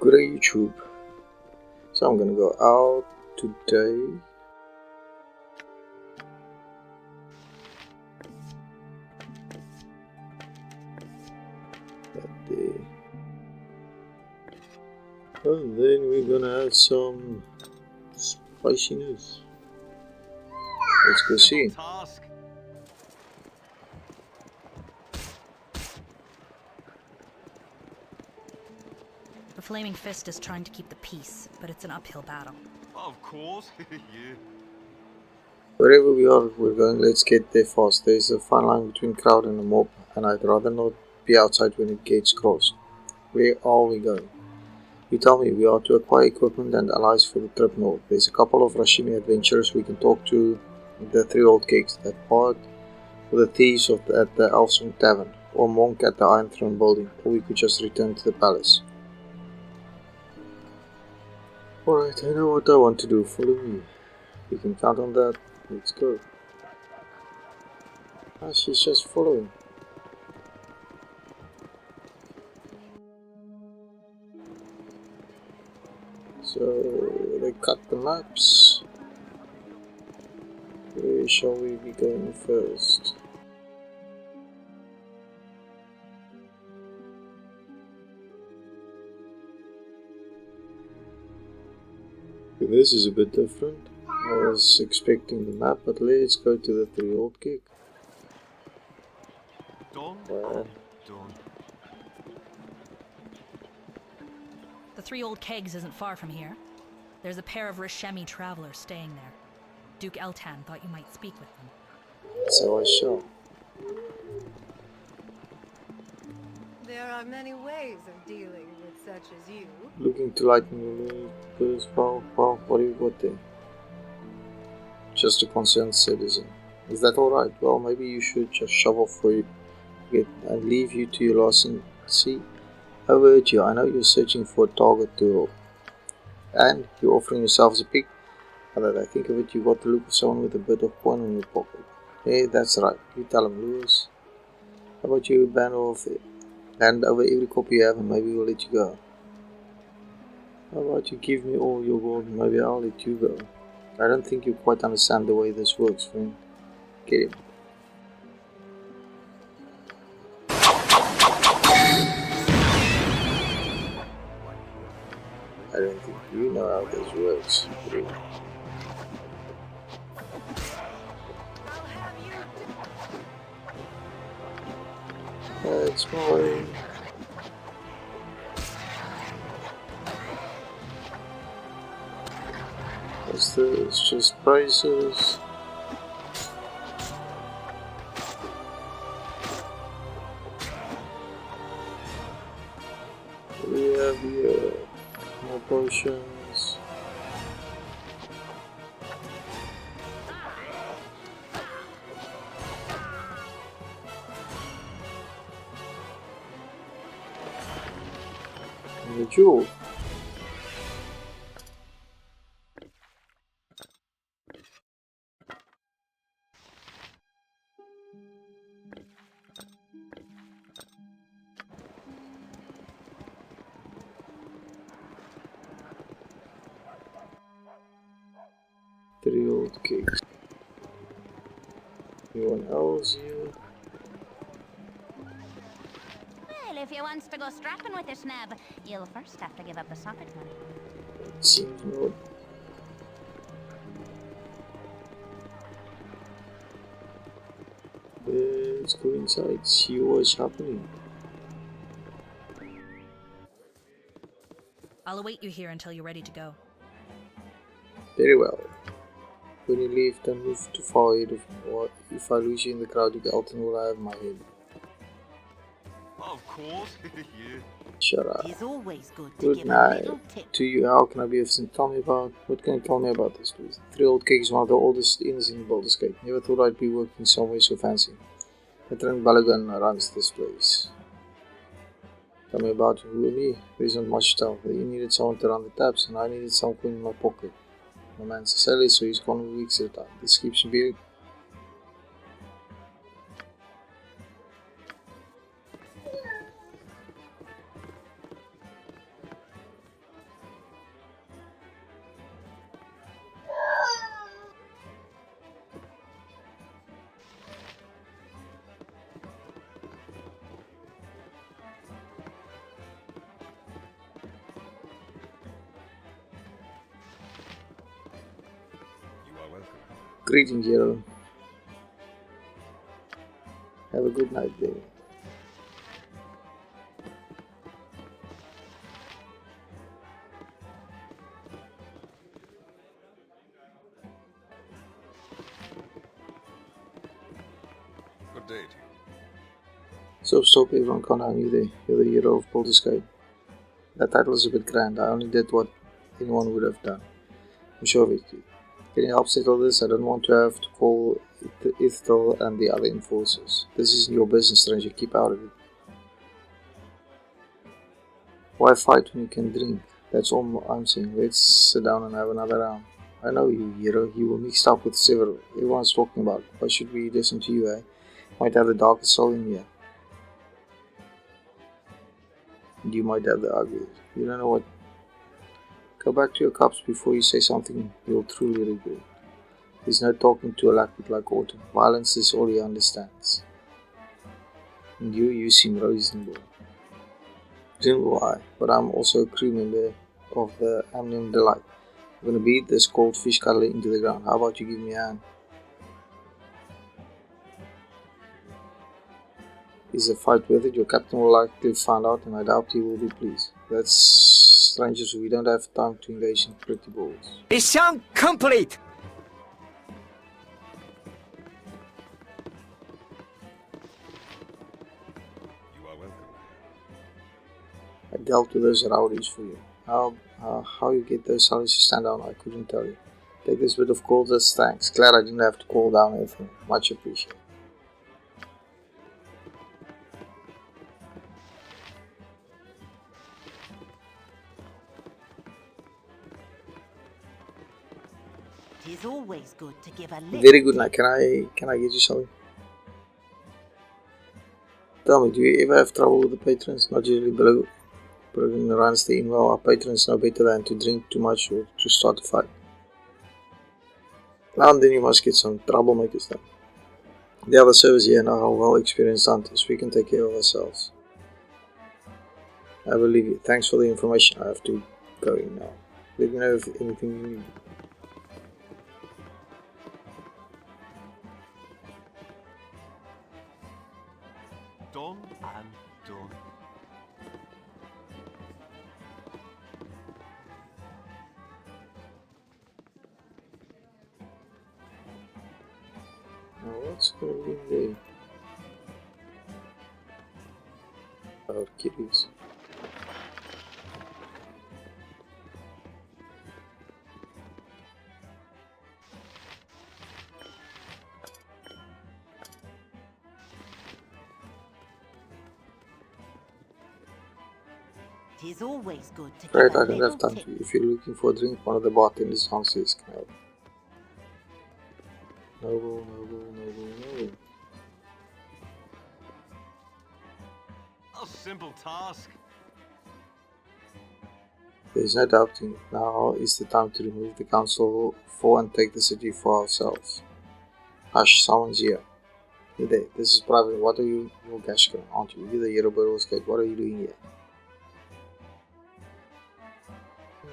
Good day, YouTube. So I'm gonna go out today. And then we're gonna add some spiciness. Let's go see. The Flaming Fist is trying to keep the peace, but it's an uphill battle. Of course, yeah. Wherever we are, we're going, let's get there fast. There's a fine line between crowd and a mob, and I'd rather not be outside when it gets crossed. Where are we going? You tell me. We are to acquire equipment and allies for the trip north. There's a couple of Rashimi adventurers we can talk to, the Three Old Kegs, that part, or the thieves at the Elfsong Tavern, or monk at the Iron Throne building, or we could just return to the palace. Alright, I know what I want to do. Follow me. You can count on that. Let's go. Ah, she's just following. So, they cut the maps. Where shall we be going first? This is a bit different. I was expecting the map, but let's go to the Three Old Kegs. Done. Well, Done. The Three Old Kegs isn't far from here. There's a pair of Rashemi travelers staying there. Duke Eltan thought you might speak with them. so I shall. There are many ways of dealing with such as you. Looking to lighten your mood, because, well, what do you got there? Just a concerned citizen. Is that alright? Well, maybe you should just shove off where you get and leave you to your lesson. See? I've heard you. I know you're searching for a target to roll. And you're offering yourself as a pig. Now that I think of it, you got the look of someone with a bit of coin in your pocket. Hey, that's right. You tell him, Lewis. How about you hand over every copy you have and maybe we'll let you go. How about you give me all your gold and maybe I'll let you go. I don't think you quite understand the way this works, friend. Get him. I don't think you know how this works. Really. That's mine. What's this? Just prices. We have here more potions. And the jewel. Three Old Kegs. Anyone else here? Well, if you wants to go strapping with this nab, you'll first have to give up the socket money. It seems not. Let's go inside, see what's happening. I'll await you here until you're ready to go. Very well. When you leave, don't move too far ahead of me, or if I lose you in the crowd, you Elton will have my head. Of course, yeah. Shut up. It's always good to Good give night. a little tip. To you, how can I be of some? What can you tell me about this place? Three Old Kegs is one of the oldest inns in Baldur's Gate. Never thought I'd be working somewhere so fancy. Nantwyn Bellowglyn runs this place. Tell me about who and me. There isn't much to tell. You needed someone to run the taps, and I needed some coin in my pocket. My man's a seller, so he's gone weeks at a time. This keeps me busy. Greetings, hero. Have a good night, baby. Good day to you. So stop everyone, can't I knew you're the hero of Baldur's Gate. That title is a bit grand. I only did what anyone would have done. I'm sure of it. Can you help settle this? I don't want to have to call Ithtel and the other enforcers. This isn't your business, stranger. Keep out of it. Why fight when you can drink? That's all I'm saying. Let's sit down and have another round. I know you, hero. You were mixed up with several. Everyone's talking about it. Why should we listen to you, eh? Might have the darkest soul in here. And you might have the ugliest. You don't know what. Go back to your cups before you say something you'll truly regret. There's no talking to a lackpit like Autumn. Violence is all he understands. And you seem reasonable. Reasonable, aye, but I'm also a crew member of the Amnium Delight. I'm gonna beat this cold fish cuddler into the ground. How about you give me a hand? Is the fight worth it? Your captain will likely find out, and I doubt he will be pleased. That's strangers. We don't have time to engage in pretty balls. Mission complete! You are welcome. I dealt with those rowdies for you. How you get those salaries to stand down, I couldn't tell you. Take this bit of gold as thanks. Glad I didn't have to call down anything. Much appreciated. It is always good to give a little. Very good night. Can I get you something? Tell me, do you ever have trouble with the patrons? Not usually below. Bergen runs the inn well. Our patrons know better than to drink too much or to start a fight. Now and then you must get some troublemakers done. The other servers here know how well experienced hunters. We can take care of ourselves. I believe you. Thanks for the information. I have to go in now. Let me know if anything you need. Done and done. Now what's going to be in there? Our kitties. It is always good to Right, give a I don't little have time tip. to. If you're looking for a drink, one of the bartenders downstairs can help. Noble. A simple task. There's no doubting. Now is the time to remove the council for and take the city for ourselves. Hush, someone's here. You're there. This is private. What are you? You're Gashkadan, aren't you? You're the hero of Baldur's Gate. What are you doing here?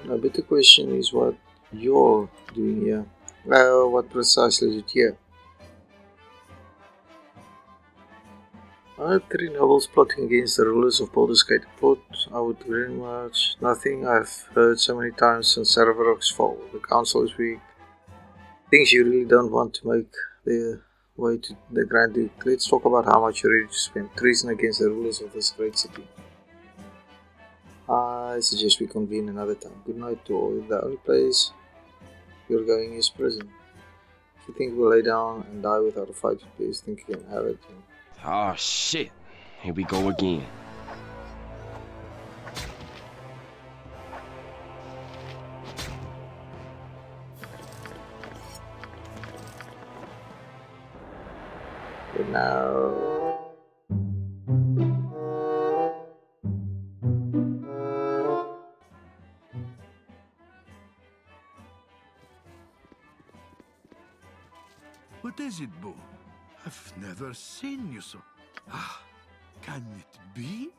A better question is what you're doing here. Well, what precisely is it here? I had 3 nobles plotting against the rulers of Baldur's Gate. Plot I would very much nothing I've heard so many times since Sarvarok's fall. The council is weak. Things you really don't want to make their way to the Grand Duke. Let's talk about how much you're ready to spend. Treason against the rulers of this great city. I suggest we convene another time. Good night to all. The only place you're going is prison. If you think we'll lay down and die without a fight, please think again. Have it. Oh shit. Here we go again. Good now. What is it, Bo? I've never seen you so. Ah, can it be?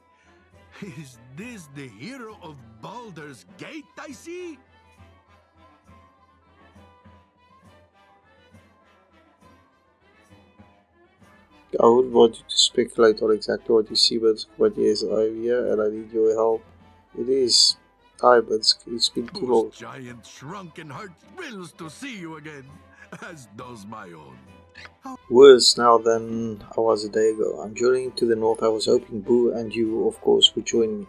Is this the hero of Baldur's Gate I see? I would want you to speculate on exactly what you see, but yes, I'm here and I need your help. It is time, but it's been too long. Whose giant shrunken heart thrills to see you again, as does my own. Worse now than I was a day ago. I'm journeying to the north. I was hoping Boo and you, of course, would join me.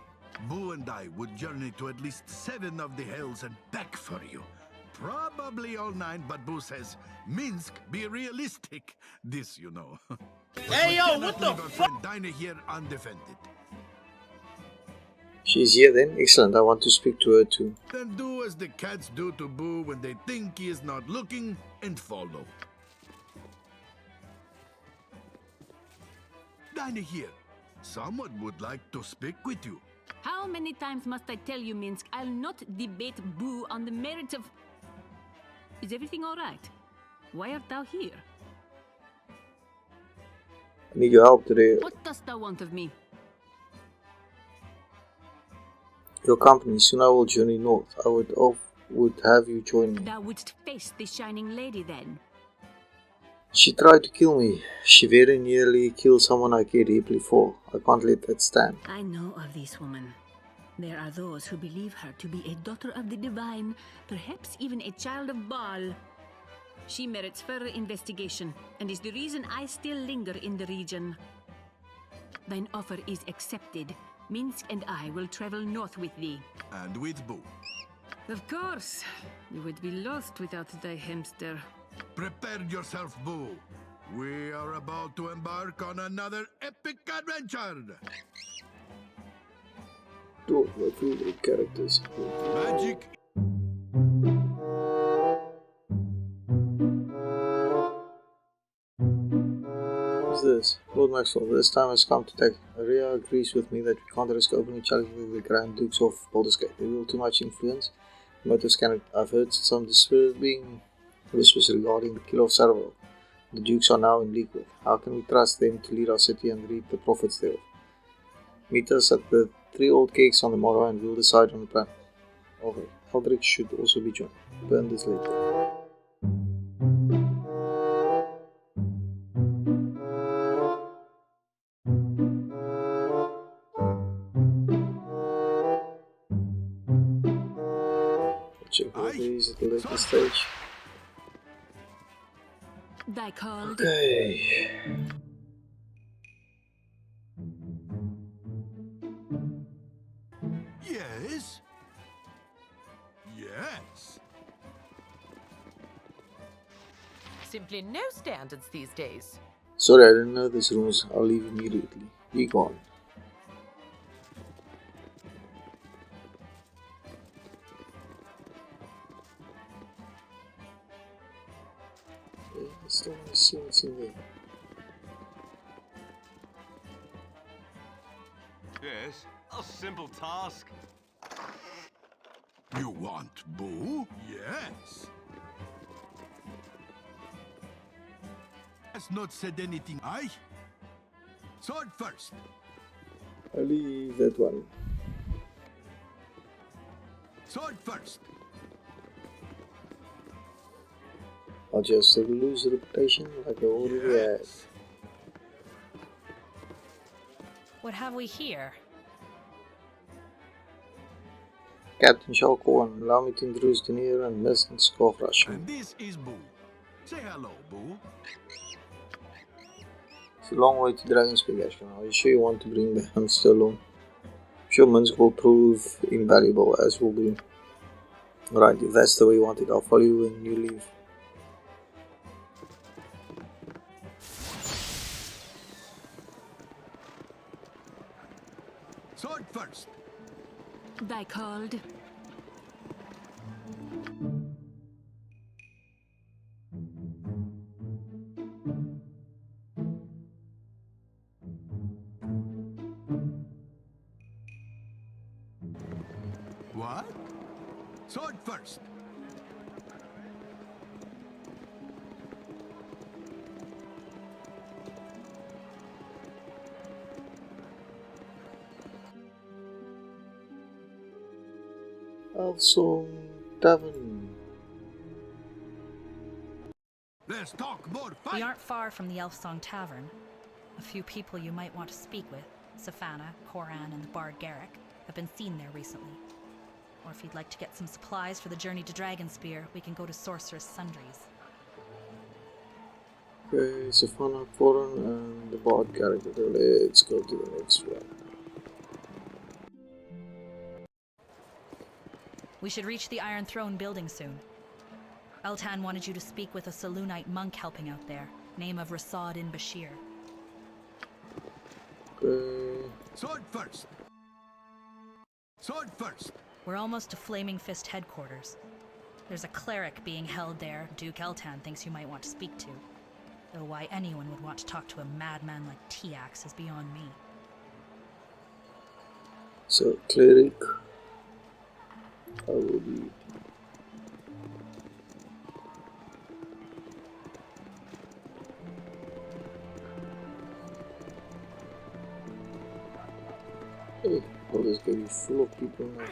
Boo and I would journey to at least 7 of the hells and back for you. Probably all 9, but Boo says, Minsc, be realistic. This, you know. Hey, yo, what the fuck? Dynaheir undefended. She's here then? Excellent. I want to speak to her too. Then do as the cats do to Boo when they think he is not looking and follow. Dynaheir, someone would like to speak with you. How many times must I tell you, Minsc? I'll not debate Boo on the merits of... Is everything all right? Why art thou here? I need your help today. What dost thou want of me? Your company. Soon I will journey north. I would have you join me. Thou wouldst face the shining lady then? She tried to kill me. She very nearly killed someone I care deeply for. I can't let that stand. I know of this woman. There are those who believe her to be a daughter of the divine, perhaps even a child of Baal. She merits further investigation, and is the reason I still linger in the region. Thine offer is accepted. Minsc and I will travel north with thee. And with Boo. Of course. You would be lost without thy hamster. Prepare yourself, Boo. We are about to embark on another epic adventure. 2 of my favorite characters. Magic. Who's this? Lord Maxwell. This time has come to take. Aria agrees with me that we can't risk openly challenging the Grand Dukes of Baldur's Gate. They wield too much influence. Motives cannot. I've heard some disturbing whispers regarding the killer of Sarvel. The Dukes are now in league with. How can we trust them to lead our city and reap the profits thereof? Meet us at the Three Old Kegs on the morrow and we'll decide on the plan. Okay, Eldrick should also be joined. Burn this later. Check all these at the later stage. Thy called. Okay. Yes. Yes. Simply no standards these days. Sorry, I didn't know this room was. I'll leave immediately. Be gone. I still want to see what's in there. Yes, a simple task. You want Boo? Yes. Has not said anything. Aye. Sword first. I'll leave that one. Sword first. I'll just lose reputation like I already had. What have we here? Captain Shalcorn, allow me to introduce Dynaheir and Minsc. And this is Boo. Say hello, Boo. It's a long way to Dragonspeak, Gashkadan. Are you sure you want to bring the hamster along? I'm sure Minsc will prove invaluable, as will be. Right, if that's the way you want it, I'll follow you when you leave. Sword first. Thy called. What? Sword first. Also, tavern. Let's talk more fight. We aren't far from the Elfsong Tavern. A few people you might want to speak with, Safana, Koran, and the bard Garrick, have been seen there recently. Or if you'd like to get some supplies for the journey to Dragonspear, we can go to Sorceress Sundries. Okay, Safana, Koran, and the bard Garrick. Let's go to the next one. We should reach the Iron Throne building soon. Eltan wanted you to speak with a Saloonite monk helping out there, name of Rasad in Bashir. Okay. Sword first! Sword first! We're almost to Flaming Fist headquarters. There's a cleric being held there Duke Eltan thinks you might want to speak to. Though why anyone would want to talk to a madman like Tiax is beyond me. So, cleric. How would you? Hey, well, this gonna be full of people now.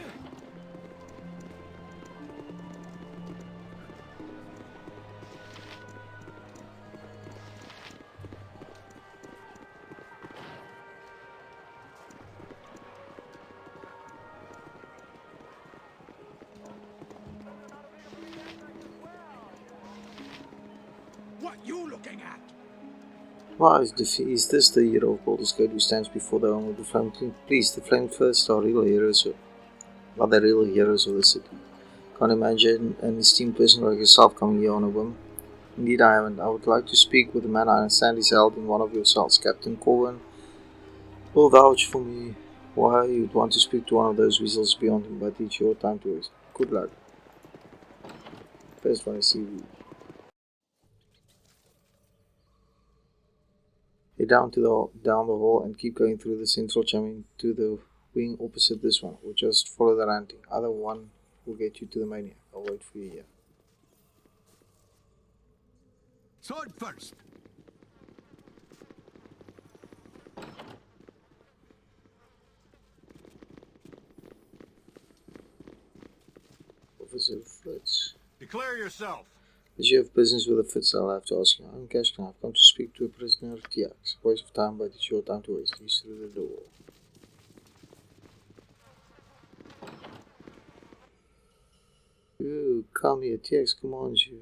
What you looking at? Why is this the hero of Baldur's Gate who stands before the home of the Flame King? Please, the Flame First are real heroes. Are the real heroes of the city? Can't imagine an esteemed person like yourself coming here on a whim. Indeed I haven't. I would like to speak with a man I understand is held in one of your cells. Captain Corwin will vouch for me why you'd want to speak to one of those weasels beyond him, but it's your time to waste. Good luck. First one is CV. Head down the hall and keep going through the central chamber to the wing opposite this one, or just follow the ranting. Other one will get you to the maniac. I'll wait for you here. Sword first! Officer Fritz. Declare yourself. As you have business with the Fitz, I'll have to ask you. I'm Gashkadan. I've come to speak to a prisoner of Tiax. Waste of time, but it's your time to waste. He's through the door. You come here. Tiax commands you.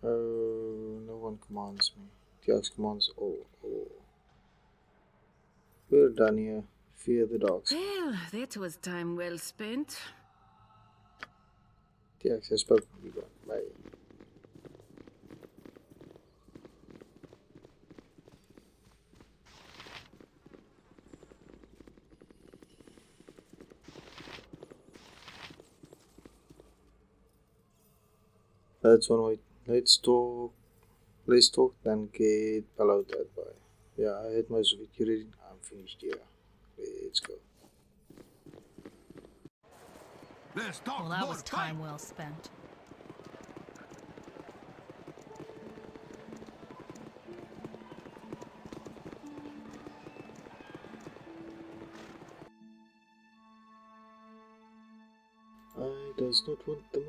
No one commands me. Tiax commands all. We're done here. Fear the dogs. Well, that was time well spent. Tiax has spoken. You go. Bye. That's one way. Let's talk, then get allowed that by. Yeah, I had most of it. You ready? I'm finished, yeah. Let's go. Let's talk Well, that more was time well spent. I does not want them.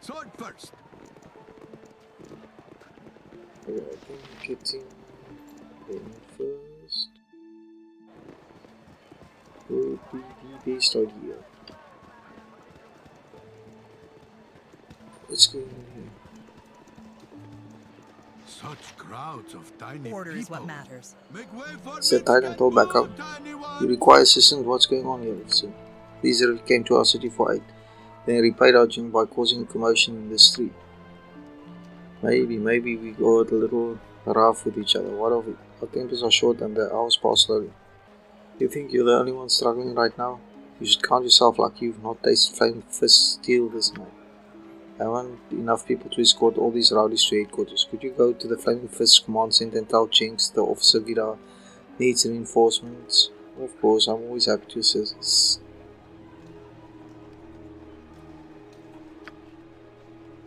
Sword first! Okay, I think getting in first would be the best idea. Let's go in here. Such crowds of tiny Order people. is what matters. Make way for Set Minsc tight and and told back move, up. tiny You one. require assistance. What's going on here? So, these are came to our city for aid. Then repaid our gym by causing commotion in the street. Maybe we got a little rough with each other. What of it? Our tempers are short and the hours pass slowly. You think you're the only one struggling right now? You should count yourself lucky you've not tasted Flame Fist steel this night. I want enough people to escort all these rowdies to headquarters. Could you go to the Flaming Fist command center and tell Jinx the officer Vida needs reinforcements? Of course, I'm always happy to assist.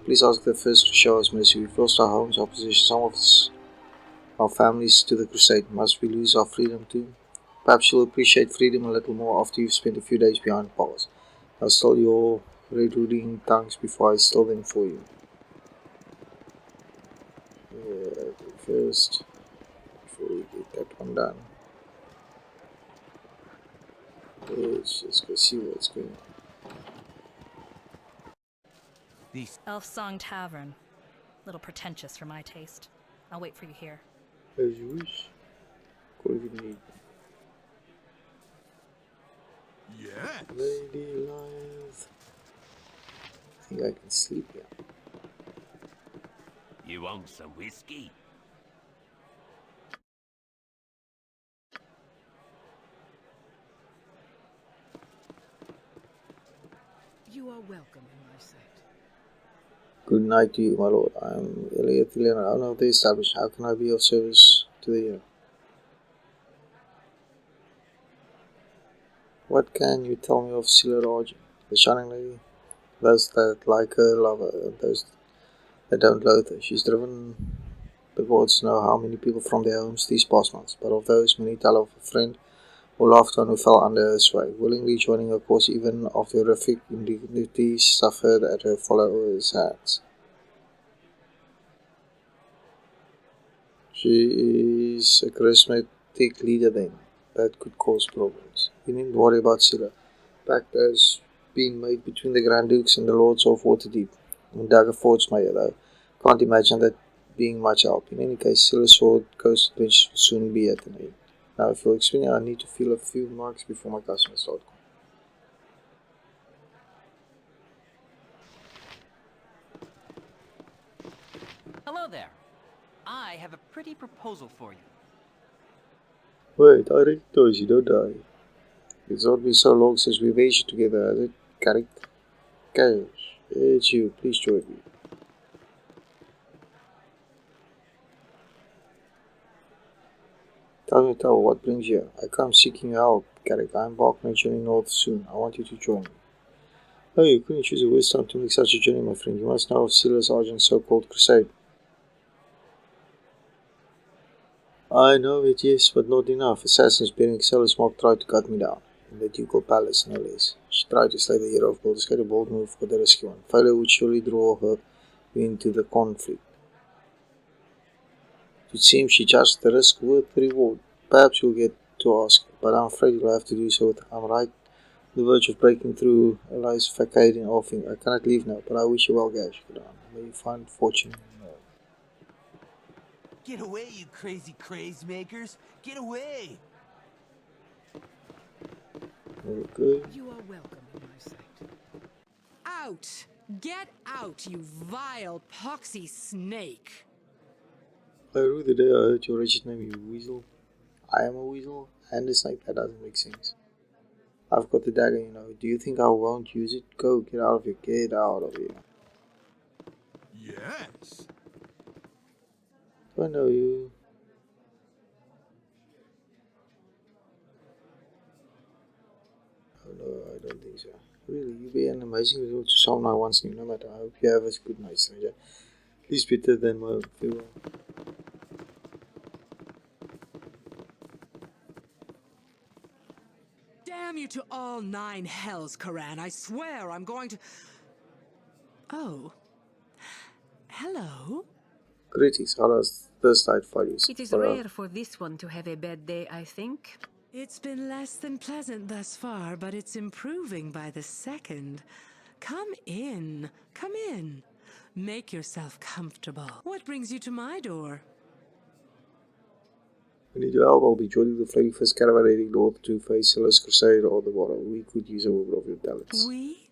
Please ask the Fist to show us mercy. We've lost our homes, our possessions, some of us, our families to the crusade. Must we lose our freedom too? Perhaps you'll appreciate freedom a little more after you've spent a few days behind bars. I'll steal your red-hooding tongues before I steal them for you. Yeah, first before we get that one done. Let's just go see what's going on. Elf Song Tavern. Little pretentious for my taste. I'll wait for you here. As you wish. Call if you need. Yes. Lady Lies. I think I can sleep here. You want some whiskey? You are welcome in my sight. Good night to you, my lord. I am Elliot Leonard, owner of the establishment. How can I be of service to the year? What can you tell me of Scylla Argent, the shining lady? Those that like her love her, and those that don't loathe her. She's driven the gods know how many people from their homes these past months, but of those many tell of a friend or loved one who fell under her sway, willingly joining her cause even of the horrific indignities suffered at her followers' hands. She is a charismatic leader then, that could cause problems. You needn't worry about Scylla. Pact has been made between the Grand Dukes and the Lords of Waterdeep. And Dagger Forge Mayor, though. Can't imagine that being much help. In any case, Scylla's sword ghost adventures will soon be at an end. Now, if you'll excuse me, I need to feel a few marks before my customers start. Hello there. I have a pretty proposal for you. Wait, I recognize you, don't I? It's not been so long since we've aged together, has it? Correct? Gash, it's you. Please join me. Tell what brings you here. I come seeking your help, Carrick. I embark on a journey north soon. I want you to join me. Oh, you couldn't choose a worse time to make such a journey, my friend. You must know of Scylla's Argent's so-called crusade. I know it, yes, but not enough. Assassins bearing Scylla's mark tried to cut me down. In the ducal palace, no less. She tried to slay the hero of Baldurs, a bold move for the rescue one. Failure would surely draw her into the conflict. It seems she judged the risk worth the reward. Perhaps you'll get to ask, but I'm afraid you'll have to do so. I'm right on the verge of breaking through Eli's facade in offing. I cannot leave now, but I wish you well, Gashkadan. May you find fortune. Get away, you crazy craze makers! Get away! Okay. You are welcome in my sight. Out! Get out, you vile, poxy snake! I rue the day I heard your wretched name, you weasel. I am a weasel, and a snake. That doesn't make sense. I've got the dagger, you know. Do you think I won't use it? Go, get out of here. Get out of here. Yes. Do I know you? Oh no, I don't think so. Really, you be an amazing result to someone I once knew. No matter. I hope you have a good night, stranger. At least better than my farewell. Damn you to all 9 hells, Karan. I swear I'm going to... Oh. Hello? Greetings, how does this night find you? It is rare for this one to have a bad day, I think. It's been less than pleasant thus far, but it's improving by the second. Come in. Come in. Make yourself comfortable. What brings you to my door? We need your help. I'll be joining the Flaming Fist caravan heading north to face Scylla's crusade on the morrow. We could use a little of your talents. We?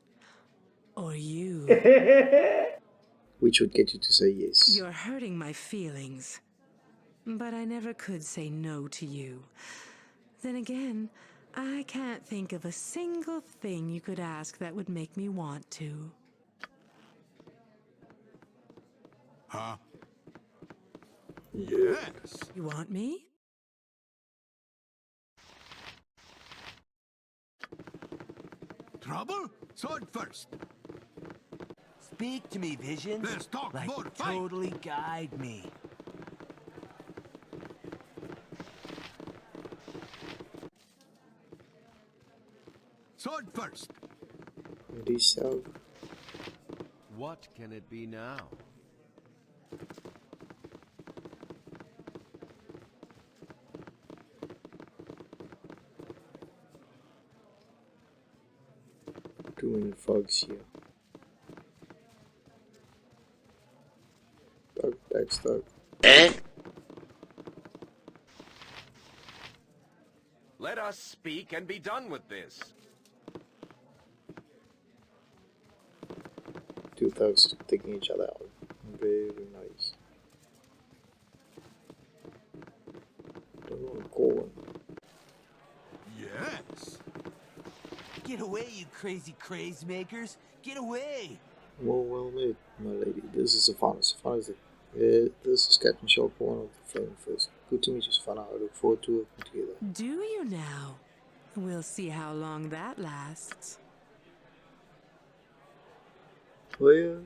Or you? Which would get you to say yes. You're hurting my feelings. But I never could say no to you. Then again, I can't think of a single thing you could ask that would make me want to. Huh? Yes. You want me? Trouble? Sword first. Speak to me, visions. Let's talk like more you fight. totally guide me. Sword first. So. What can it be now? Too many thugs here. Thug, that's thug. Let us speak and be done with this. Two thugs taking each other out. Very nice. Don't want to call one. Yes. Get away, you crazy craze makers! Get away! Well made, my lady. This is Savannah. Savannah is this is Captain Shelp, one of the Flame First. Good to meet you, Savannah. I look forward to working together. Do you now? We'll see how long that lasts. Well,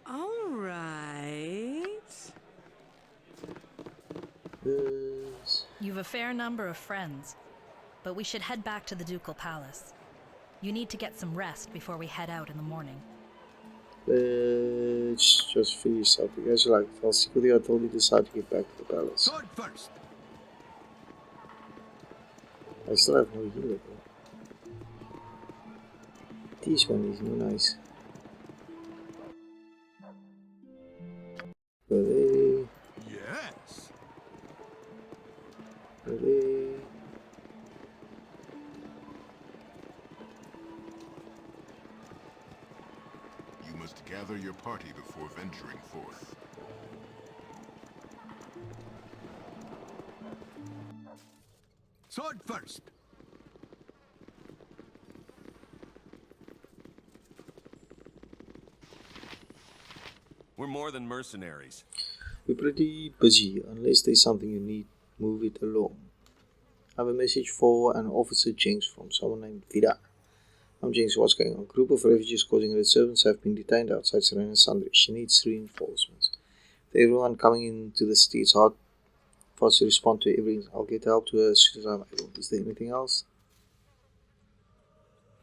all right. yes. You've a fair number of friends, but we should head back to the Ducal Palace. You need to get some rest before we head out in the morning. Let's just finish up. You guys are like, I'll see with you. I totally decide to get back to the palace. Sword first. I still have no healer though. This one is no nice. Ready? Yes. Ready? You must gather your party before venturing forth. Sword first. We're more than mercenaries. We're pretty busy. Unless there's something you need, move it along. I have a message for an Officer Jenks from someone named Vida. I'm Jenks. What's going on? A group of refugees causing disturbance have been detained outside Serena and Sundry. She needs reinforcements. With everyone coming into the city, it's hard for us to respond to everything. I'll get help to her as soon as I'm able. Is there anything else?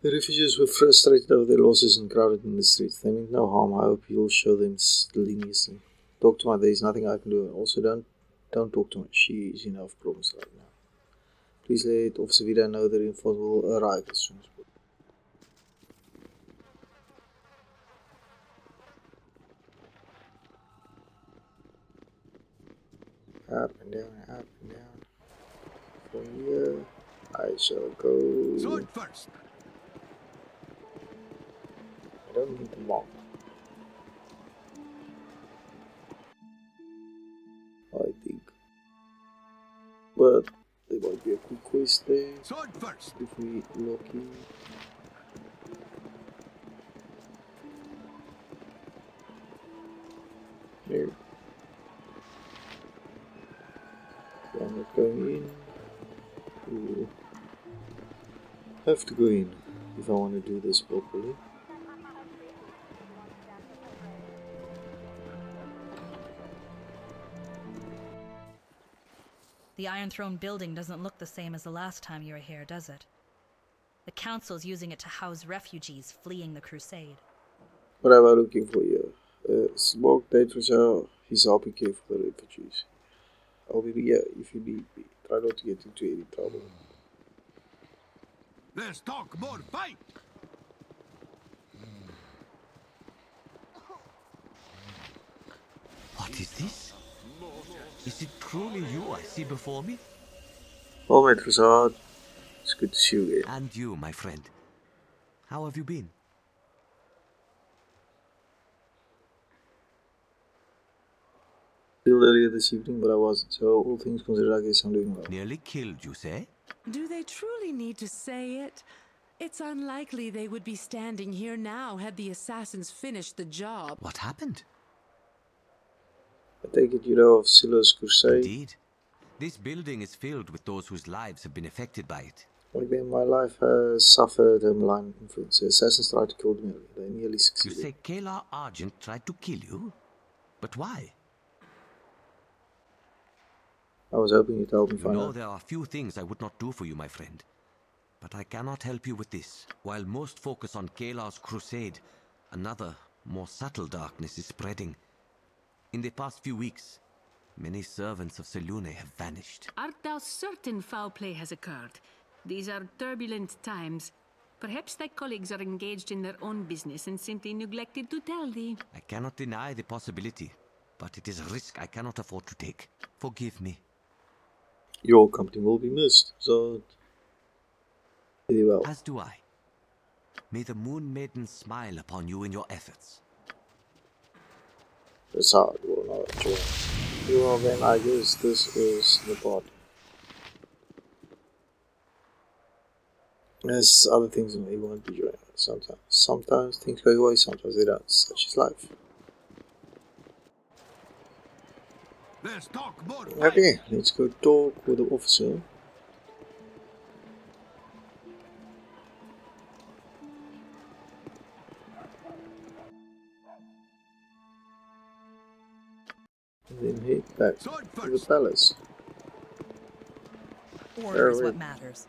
The refugees were frustrated over their losses and crowded in the streets. They meant no harm. I hope you'll show them leniency. Talk to her. There's nothing I can do. Also, don't talk to her. She is enough problems right now. Please let Officer Vida know the reinforcements will arrive as soon as possible. Up and down, up and down. From here, I shall go. Sword first. I don't need the mob. I think. But there might be a quick quest there. Sword first. If we lucky. Here. I'm not going in. Ooh. Have to go in if I want to do this properly. The Iron Throne building doesn't look the same as the last time you were here, does it? The council's using it to house refugees fleeing the crusade. What am I looking for here? Smoke Detroit is helping care for the refugees. I'll be here if you need me. Try not to get into any trouble. Let's talk more fight. What is this? Is it truly you I see before me? Oh, my crusade. It's good to see you again. And you, my friend. How have you been? Killed earlier this evening, but I wasn't. So, all things considered, I guess I'm doing well. Nearly killed, you say? Do they truly need to say it? It's unlikely they would be standing here now had the assassins finished the job. What happened? I take it you know of Silo's crusade? Indeed. This building is filled with those whose lives have been affected by it. Like them, my life has suffered a malign influence. The assassins tried to kill me. They nearly You succeeded. say Kayla Argent tried to kill you? But why? I was hoping you'd help me You find know out. there are few things I would not do for you, my friend. But I cannot help you with this. While most focus on Kayla's crusade, another, more subtle darkness is spreading. In the past few weeks, many servants of Selune have vanished. Art thou certain foul play has occurred? These are turbulent times. Perhaps thy colleagues are engaged in their own business and simply neglected to tell thee. I cannot deny the possibility, but it is a risk I cannot afford to take. Forgive me. Your company will be missed, so very well. As do I. May the Moon Maiden smile upon you in your efforts. That's hard, will not join. Well then, I guess this is the part. There's other things that you won't be joining sometimes. Sometimes things go away, sometimes they don't. Such is life. Let's talk more. Okay, let's go talk with the officer. And then head back to the palace. Order is what matters.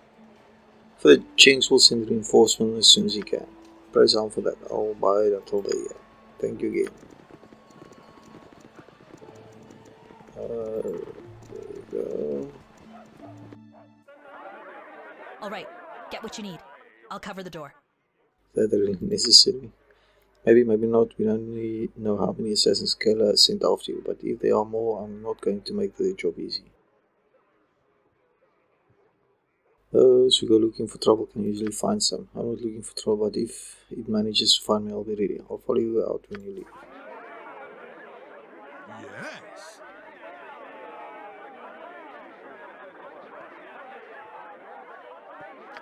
For the Jinx will send reinforcements as soon as he can. Praise on for that. I'll buy it until they thank you again. There we go. Alright, get what you need. I'll cover the door. Is that really necessary? Maybe, maybe not. We don't really know how many assassins Kayla has sent after you, but if there are more, I'm not going to make the job easy. Those who go looking for trouble can usually find some. I'm not looking for trouble, but if it manages to find me, I'll be ready. I'll follow you out when you leave. Yes.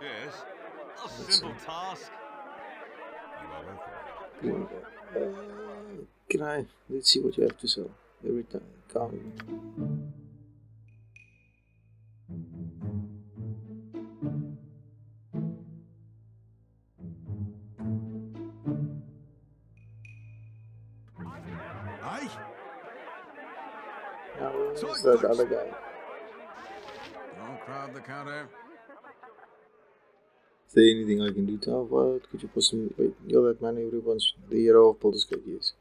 Yes, a simple task. You are welcome. Can I? Let's see what you have to sell. Every time. Come. Aye. Now, where's that other guy? Don't crowd the counter. Is there anything I can do to help? What could you possibly... Wait, you're that man everyone's the hero of Baldur's Gate, yes.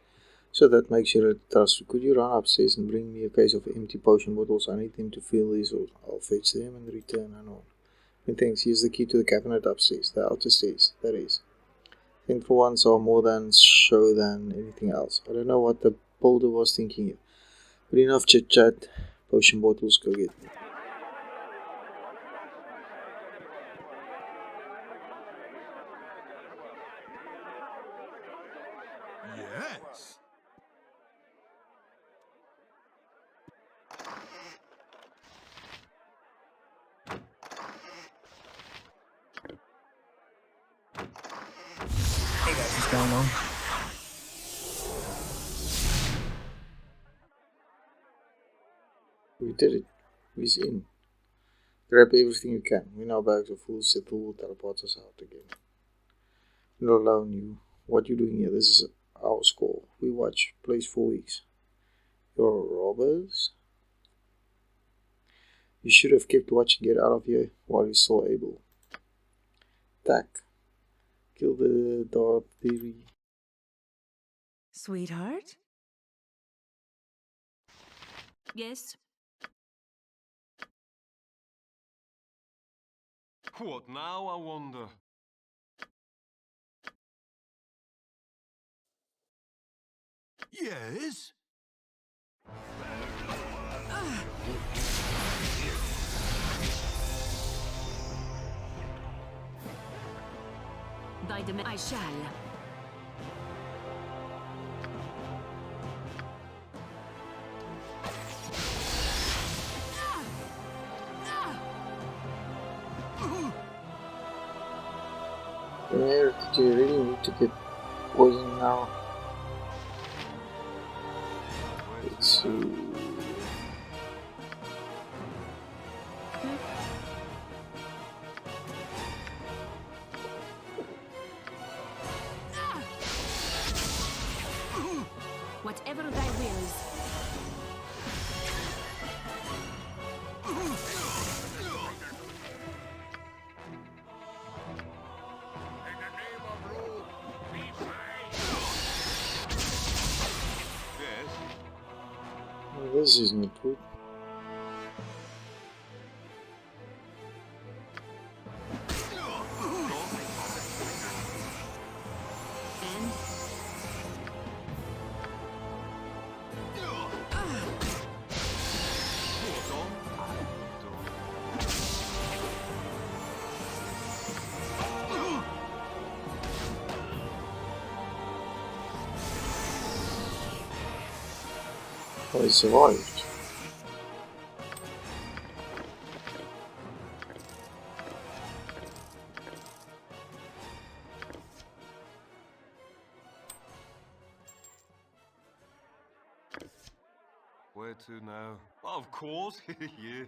So that makes you a trust. Could you run upstairs and bring me a case of empty potion bottles? I need them to fill these, or I'll fetch them and return and on. And thanks, here's the key to the cabinet upstairs, the outer stairs, that is. I think for once are more than show than anything else. I don't know what the Baldur was thinking here. But enough chit chat, potion bottles, go get them. Yes. Hey guys, what's going on? We did it. We're in. Grab everything you can. We now bags are full, settle will teleport us out again. Not allowing you. What you doing here? This is our score. We watch. Plays 4 weeks. You're robbers? You should have kept watching. Get out of here while you're still able. Attack. Kill the dark theory. Sweetheart? Yes? What now, I wonder? Yes. By the I shall. Where do you really need to get poison now? Let's see. Whatever thy wills. Oh, this is not good. Oh, he survived. Where to now? Of course, yeah.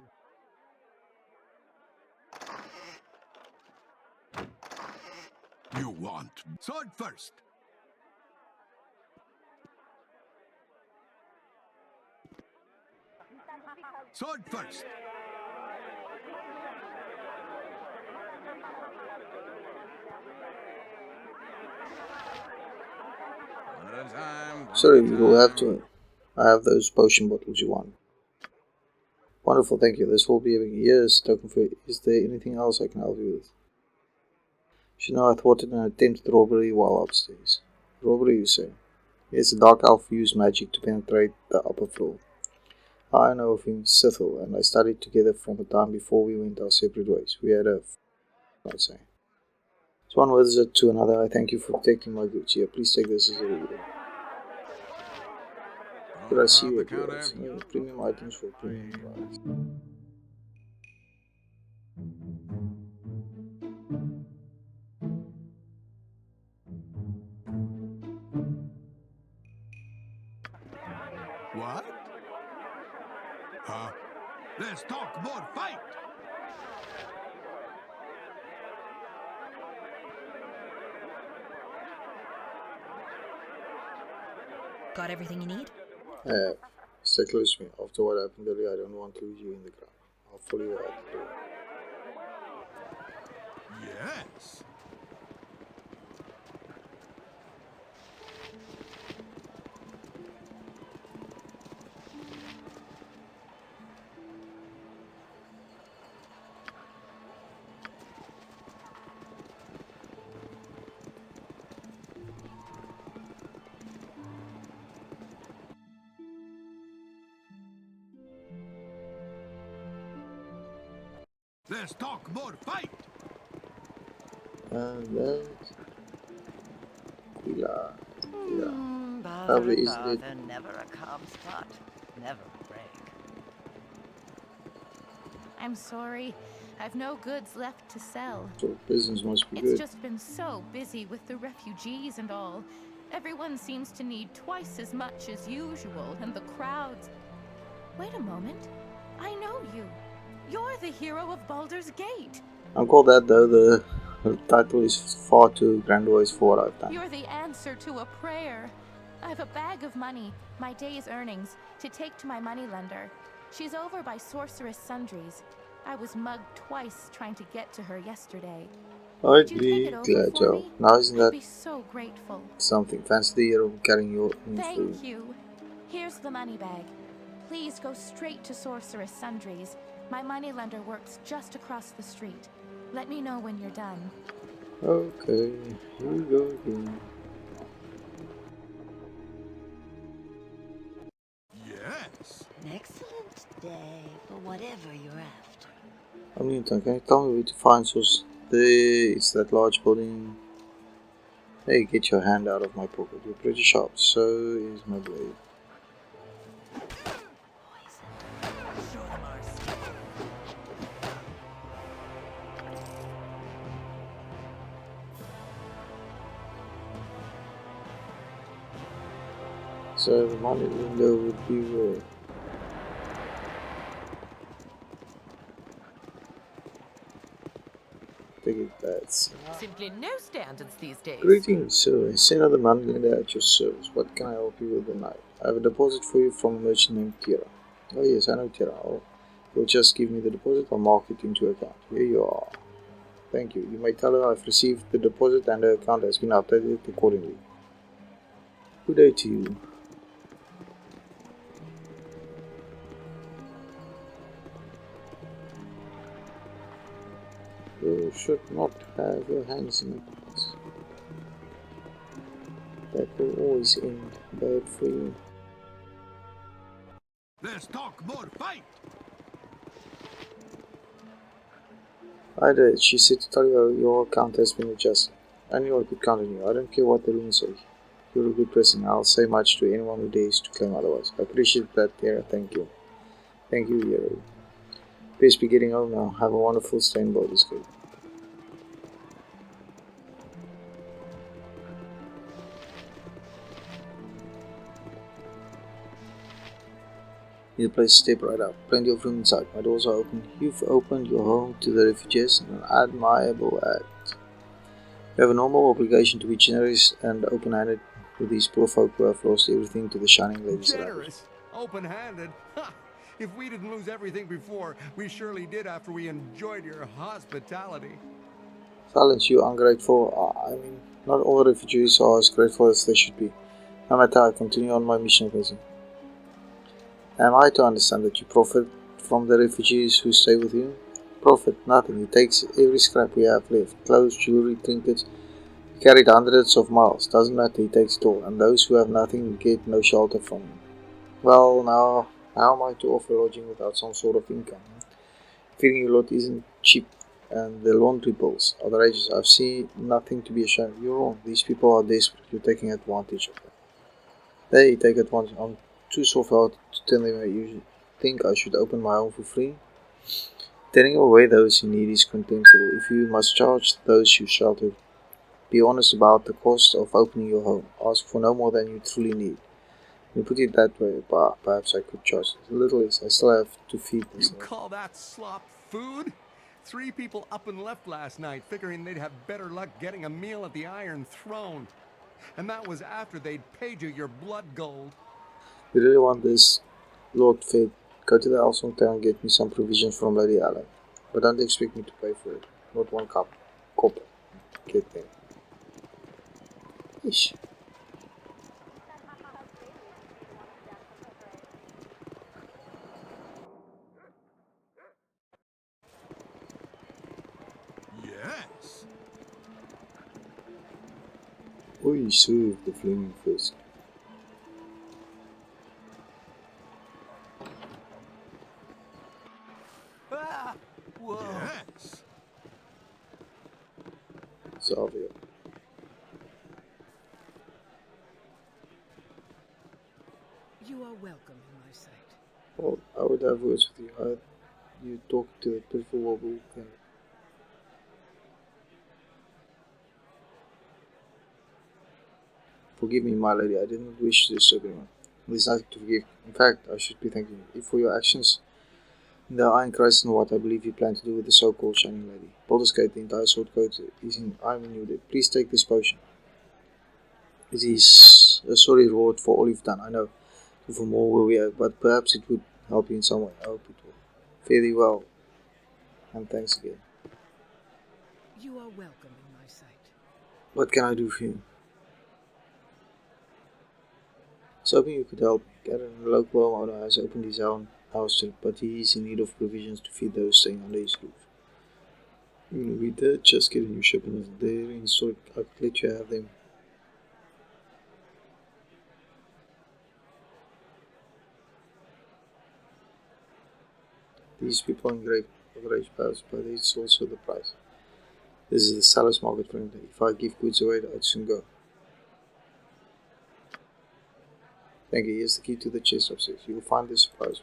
You want sword first. Sword first. Sorry, you will have to. I have those potion bottles you want. Wonderful, thank you. This will be a year's token for. Is there anything else I can help you with? You know, I thwarted an attempted robbery while upstairs. Robbery, you say? Yes, the dark elf used magic to penetrate the upper floor. I know of him, Sithel, and I studied together from a time before we went our separate ways. We had a I'd say. It's one visit to another. I thank you for protecting my goods. Here, please take this as a reward. Could I see your dwarves? Premium items for premium price. What? Let's talk more fight! Got everything you need? Stay close to me. After what happened earlier, I don't want to lose you in the ground. I'll follow you out the door. Yes. Let's talk more fight! And that... Yeah. Probably is it. Never a calm spot. Never a break. I'm sorry. I've no goods left to sell. So business must be It's good. just been so busy with the refugees and all. Everyone seems to need twice as much as usual, and the crowds... Wait a moment. I know you. You're the hero of Baldur's Gate. I'll call that though. The title is far too grandiose for what I've done. You're the answer to a prayer. I've a bag of money, my day's earnings, to take to my moneylender. She's over by Sorceress Sundries. I was mugged twice trying to get to her yesterday. I'd be glad to. Now isn't I'd be that so grateful. something? Fancy the hero carrying your own food. Thank you. Here's the money bag. Please go straight to Sorceress Sundries. My moneylender works just across the street. Let me know when you're done. Okay, here we go again. Yes. An excellent day for whatever you're after. I mean, can you tell me where to find source? It's that large building. Hey, get your hand out of my pocket. You're pretty sharp. So is my blade. So the money window would be where? Take it, that's... Simply no standards these days. Greetings, sir. I send the money lender at your service. What can I help you with tonight? I have a deposit for you from a merchant named Tira. Oh yes, I know Tira. You'll just give me the deposit, I'll mark it into account. Here you are. Thank you. You may tell her I've received the deposit and her account has been updated accordingly. Good day to you. You should not have your hands in it. That will always end bad for you. Let's talk more fight! I did. She said to tell you your account has been adjusted. I knew I could count on you. I don't care what the runes say. You're a good person. I'll say much to anyone who dares to claim otherwise. I appreciate that, Tara. Thank you. Thank you, hero. Best be getting home now. Have a wonderful stay in Baldur's Gate. The place step right up. Plenty of room inside. My doors are open. You've opened your home to the refugees, an admirable act. You have a normal obligation to be generous and open-handed with these poor folk who have lost everything to the shining ladies. Generous? Open-handed? Ha! If we didn't lose everything before, we surely did after we enjoyed your hospitality. Silence, you ungrateful. I mean, not all refugees are as grateful as they should be. No matter, I continue on my mission of blessing. Am I to understand that you profit from the refugees who stay with you? Profit? Nothing. He takes every scrap we have left. Clothes, jewelry, trinkets. He carried hundreds of miles. Doesn't matter, he takes it all. And those who have nothing get no shelter from him. Well, now, how am I to offer lodging without some sort of income? Feeding you lot isn't cheap. And the laundry bills, outrageous. I've seen nothing to be ashamed. You're wrong. These people are desperate. You're taking advantage of them. They take advantage. I'm too soft-hearted to tell them you think I should open my home for free. Turning away those who need is contemptible. If you must charge those you shelter, be honest about the cost of opening your home. Ask for no more than you truly need. You put it that way, but perhaps I could charge a little less. I still have to feed this. You call that slop food? 3 people up and left last night, figuring they'd have better luck getting a meal at the Iron Throne. And that was after they'd paid you your blood gold. You really want this, Lord Fed? Go to the Elsong town and get me some provision from Lady Allen. But don't expect me to pay for it. Not one cup. Copper. Get them. Ish. Yes. We serve the flaming fist. Ah! Whoa. Yes. Xavier. You are welcome in my sight. Well, I would have words with you. You talk to a beautiful wobble and forgive me, my lady. I didn't wish to disturb anyone. There's nothing to forgive. In fact, I should be thanking you for your actions in the Iron Christ and what I believe you plan to do with the so-called Shining Lady. Baldur's Gate, the entire sword code is in I'm renewed. Please take this potion. It is a sorry reward for all you've done, I know. And for more will we have, but perhaps it would help you in some way. I hope it will. Fare thee well. And thanks again. You are welcome in my sight. What can I do for you? I was hoping you could help. Garen, the local owner, has opened his own house, but he is in need of provisions to feed those staying under his roof. We did just get a new ship and they're in stock. I could let you have them. These people are in great powers, but it's also the price. This is the seller's market, friend. If I give goods away, I'd soon go. Thank you. Here's the key to the chest upstairs. You will find the supplies.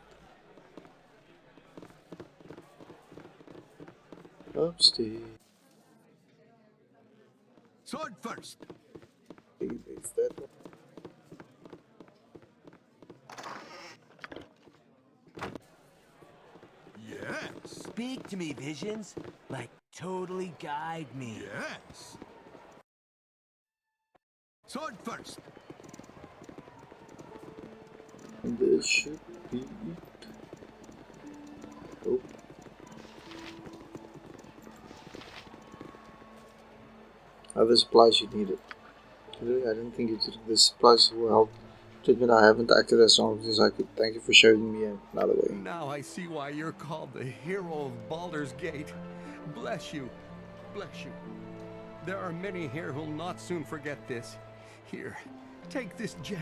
Upstairs. Sword first. It's that one. Yes. Speak to me, visions. Like, totally guide me. Yes. Sword first. And this should be it. Oh. Other supplies you needed. Really, I didn't think the supplies will help. To admit, I haven't acted as long as I could. Thank you for showing me another way. Now I see why you're called the hero of Baldur's Gate. Bless you. Bless you. There are many here who'll not soon forget this. Here, take this gem.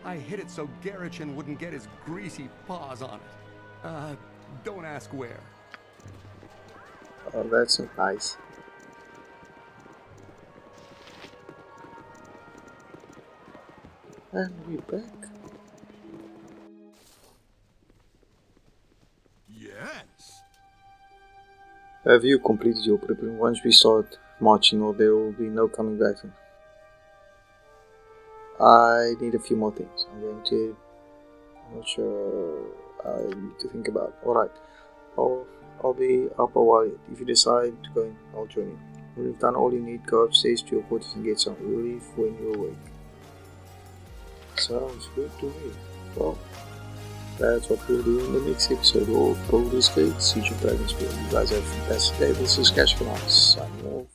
I hid it so Garrichan wouldn't get his greasy paws on it. Don't ask where. Oh, that's not nice. And we're back. Yes. Have you completed your preparation? Once we start marching, or there will be no coming back. I need a few more things. I'm not sure. I need to think about. Alright. I'll be up a while. If you decide to go in, I'll join you. When you've done all you need, go upstairs to your quarters and get some relief when you're awake. Sounds good to me. Well, that's what we'll do in the next episode of Baldur's Gate Siege of Dragon's Spear. You guys have a fantastic day. This is Gashkadan signing off.